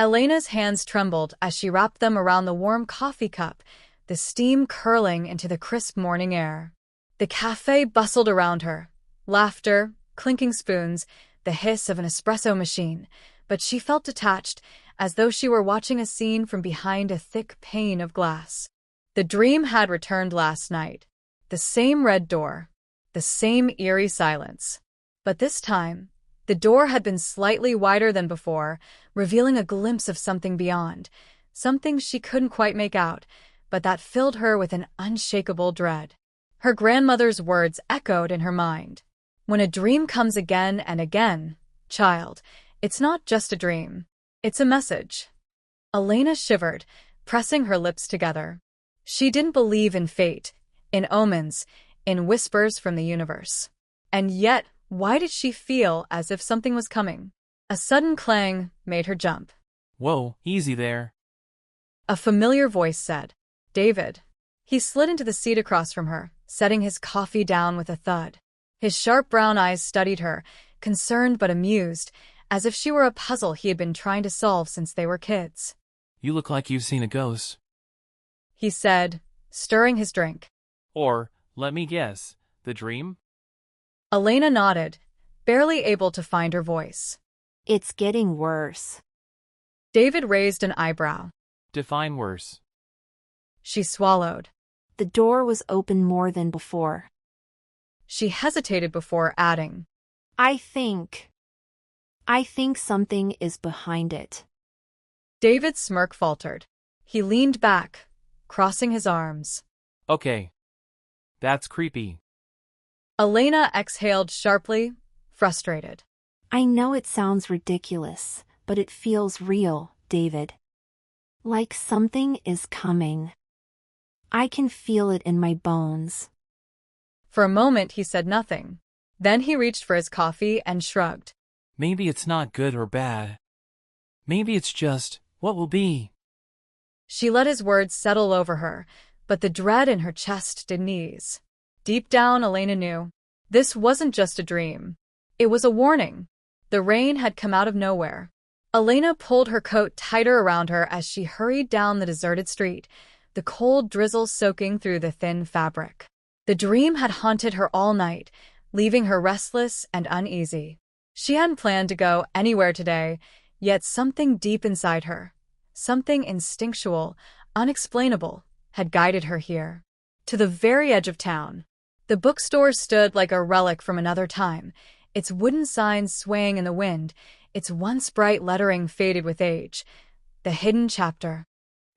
Elena's hands trembled as she wrapped them around the warm coffee cup, the steam curling into the crisp morning air. The cafe bustled around her. Laughter, clinking spoons, the hiss of an espresso machine, but she felt detached, as though she were watching a scene from behind a thick pane of glass. The dream had returned last night. The same red door, the same eerie silence. But this time, the door had been slightly wider than before, revealing a glimpse of something beyond, something she couldn't quite make out, but that filled her with an unshakable dread. Her grandmother's words echoed in her mind. When a dream comes again and again, child, it's not just a dream. It's a message. Elena shivered, pressing her lips together. She didn't believe in fate, in omens, in whispers from the universe. And yet, why did she feel as if something was coming? A sudden clang made her jump. Whoa, easy there. A familiar voice said, "David." He slid into the seat across from her, setting his coffee down with a thud. His sharp brown eyes studied her, concerned but amused, as if she were a puzzle he had been trying to solve since they were kids. You look like you've seen a ghost. He said, stirring his drink. Or, let me guess, the dream? Elena nodded, barely able to find her voice. It's getting worse. David raised an eyebrow. Define worse. She swallowed. The door was open more than before. She hesitated before adding, I think something is behind it. David's smirk faltered. He leaned back, crossing his arms. Okay. That's creepy. Elena exhaled sharply, frustrated. I know it sounds ridiculous, but it feels real, David. Like something is coming. I can feel it in my bones. For a moment he said nothing. Then he reached for his coffee and shrugged. Maybe it's not good or bad. Maybe it's just what will be. She let his words settle over her, but the dread in her chest didn't ease. Deep down, Elena knew. This wasn't just a dream. It was a warning. The rain had come out of nowhere. Elena pulled her coat tighter around her as she hurried down the deserted street, the cold drizzle soaking through the thin fabric. The dream had haunted her all night, leaving her restless and uneasy. She hadn't planned to go anywhere today, yet something deep inside her, something instinctual, unexplainable, had guided her here. To the very edge of town. The bookstore stood like a relic from another time, its wooden signs swaying in the wind, its once bright lettering faded with age. The hidden chapter.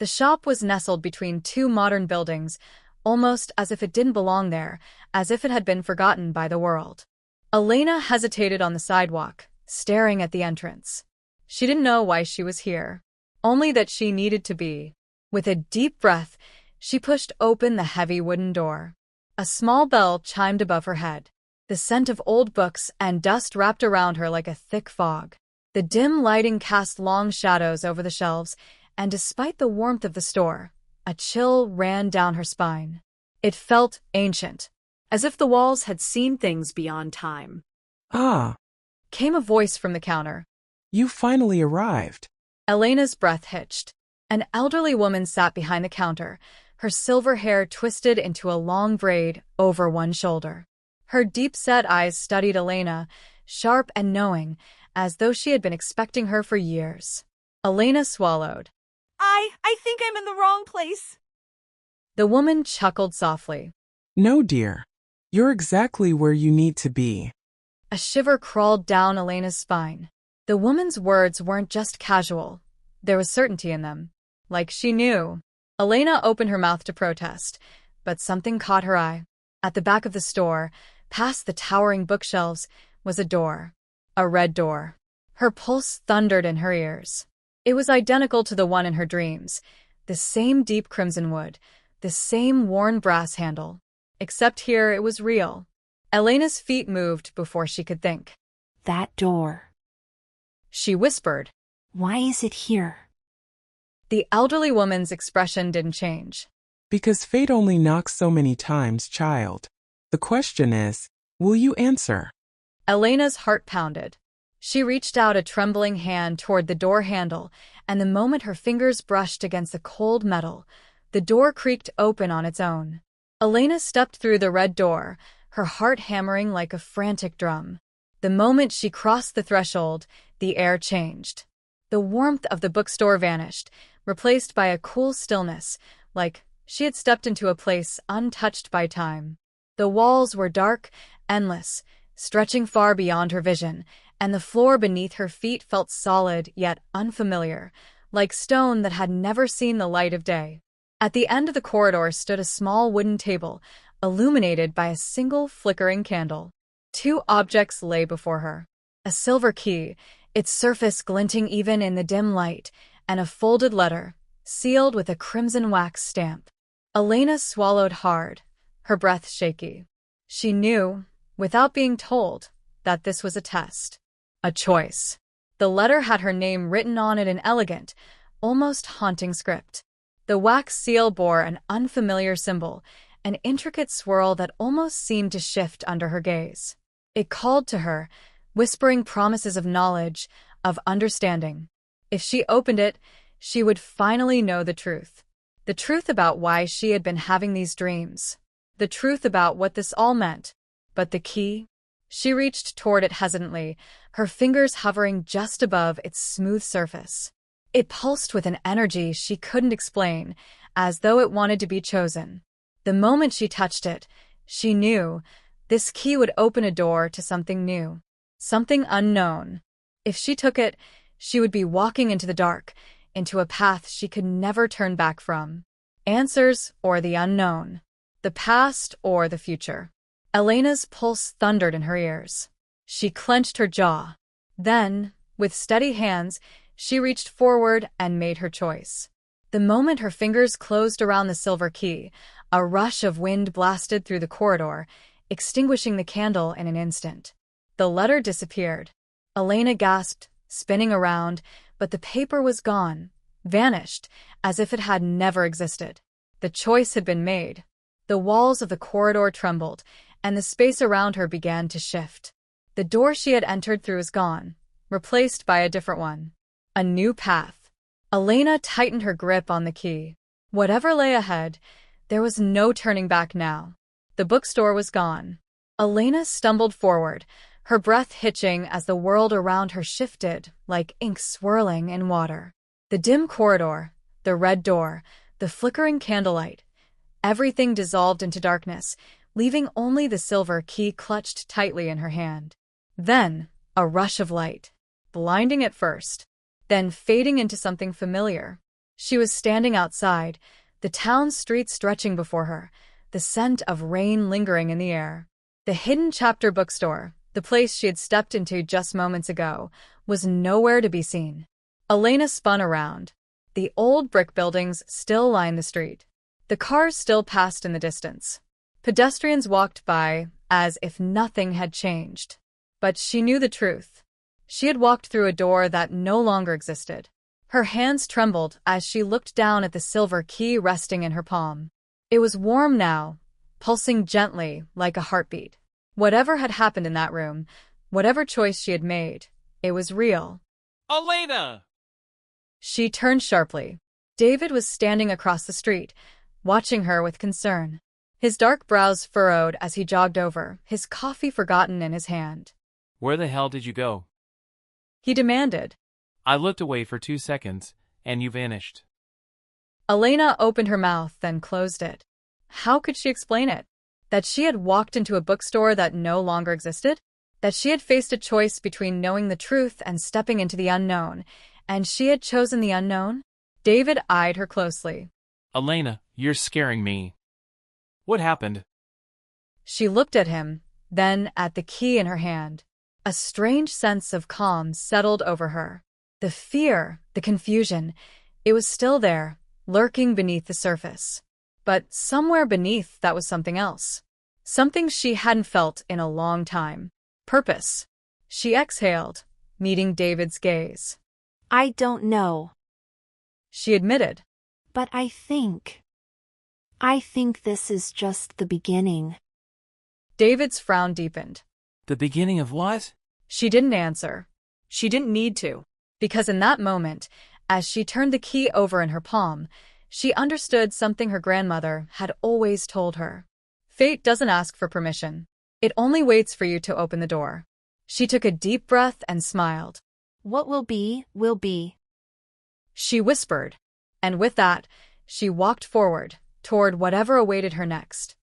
The shop was nestled between two modern buildings, almost as if it didn't belong there, as if it had been forgotten by the world. Elena hesitated on the sidewalk, staring at the entrance. She didn't know why she was here, only that she needed to be. With a deep breath, she pushed open the heavy wooden door. A small bell chimed above her head. The scent of old books and dust wrapped around her like a thick fog. The dim lighting cast long shadows over the shelves, and despite the warmth of the store, a chill ran down her spine. It felt ancient, as if the walls had seen things beyond time. Ah, Came a voice from the counter. you finally arrived. Elena's breath hitched. An elderly woman sat behind the counter, her silver hair twisted into a long braid over one shoulder. Her deep-set eyes studied Elena, sharp and knowing, as though she had been expecting her for years. Elena swallowed. I think I'm in the wrong place. The woman chuckled softly. No, dear. You're exactly where you need to be. A shiver crawled down Elena's spine. The woman's words weren't just casual. There was certainty in them. Like she knew. Elena opened her mouth to protest, but something caught her eye. At the back of the store, past the towering bookshelves, was a door. A red door. Her pulse thundered in her ears. It was identical to the one in her dreams. The same deep crimson wood, the same worn brass handle. Except here it was real. Elena's feet moved before she could think. That door. She whispered. Why is it here? The elderly woman's expression didn't change. Because fate only knocks so many times, child. The question is, will you answer? Elena's heart pounded. She reached out a trembling hand toward the door handle, and the moment her fingers brushed against the cold metal, the door creaked open on its own. Elena stepped through the red door, her heart hammering like a frantic drum. The moment she crossed the threshold, the air changed. The warmth of the bookstore vanished, replaced by a cool stillness, like she had stepped into a place untouched by time. The walls were dark, endless, stretching far beyond her vision, and the floor beneath her feet felt solid yet unfamiliar, like stone that had never seen the light of day. At the end of the corridor stood a small wooden table, illuminated by a single flickering candle. Two objects lay before her: a silver key, its surface glinting even in the dim light, and a folded letter, sealed with a crimson wax stamp. Elena swallowed hard, her breath shaky. She knew, without being told, that this was a test. A choice. The letter had her name written on it in elegant, almost haunting script. The wax seal bore an unfamiliar symbol, an intricate swirl that almost seemed to shift under her gaze. It called to her, whispering promises of knowledge, of understanding. If she opened it, she would finally know the truth. The truth about why she had been having these dreams. The truth about what this all meant. But the key? She reached toward it hesitantly, her fingers hovering just above its smooth surface. It pulsed with an energy she couldn't explain, as though it wanted to be chosen. The moment she touched it, she knew this key would open a door to something new, something unknown. If she took it, she would be walking into the dark, into a path she could never turn back from. Answers or the unknown. The past or the future. Elena's pulse thundered in her ears. She clenched her jaw. Then, with steady hands, she reached forward and made her choice. The moment her fingers closed around the silver key, a rush of wind blasted through the corridor, extinguishing the candle in an instant. The letter disappeared. Elena gasped, spinning around, but the paper was gone, vanished, as if it had never existed. The choice had been made. The walls of the corridor trembled, and the space around her began to shift. The door she had entered through was gone, replaced by a different one. A new path. Elena tightened her grip on the key. Whatever lay ahead, there was no turning back now. The bookstore was gone. Elena stumbled forward, her breath hitching as the world around her shifted, like ink swirling in water. The dim corridor, the red door, the flickering candlelight, everything dissolved into darkness, leaving only the silver key clutched tightly in her hand. Then, a rush of light, blinding at first, then fading into something familiar. She was standing outside, the town street stretching before her, the scent of rain lingering in the air. The hidden chapter bookstore, the place she had stepped into just moments ago, was nowhere to be seen. Elena spun around. The old brick buildings still lined the street. The cars still passed in the distance. Pedestrians walked by, as if nothing had changed. But she knew the truth. She had walked through a door that no longer existed. Her hands trembled as she looked down at the silver key resting in her palm. It was warm now, pulsing gently like a heartbeat. Whatever had happened in that room, whatever choice she had made, it was real. Elena! She turned sharply. David was standing across the street, watching her with concern. His dark brows furrowed as he jogged over, his coffee forgotten in his hand. Where the hell did you go? He demanded. I looked away for 2 seconds, and you vanished. Elena opened her mouth, then closed it. How could she explain it? That she had walked into a bookstore that no longer existed? That she had faced a choice between knowing the truth and stepping into the unknown, and she had chosen the unknown? David eyed her closely. Elena, you're scaring me. What happened? She looked at him, then at the key in her hand. A strange sense of calm settled over her. The fear, the confusion, it was still there, lurking beneath the surface. But somewhere beneath that was something else. Something she hadn't felt in a long time. Purpose. She exhaled, meeting David's gaze. I don't know. She admitted. But I think this is just the beginning. David's frown deepened. The beginning of what? She didn't answer. She didn't need to. Because in that moment, As she turned the key over in her palm, she understood something her grandmother had always told her. Fate doesn't ask for permission. It only waits for you to open the door. She took a deep breath and smiled. What will be, will be. She whispered, and with that, she walked forward, toward whatever awaited her next.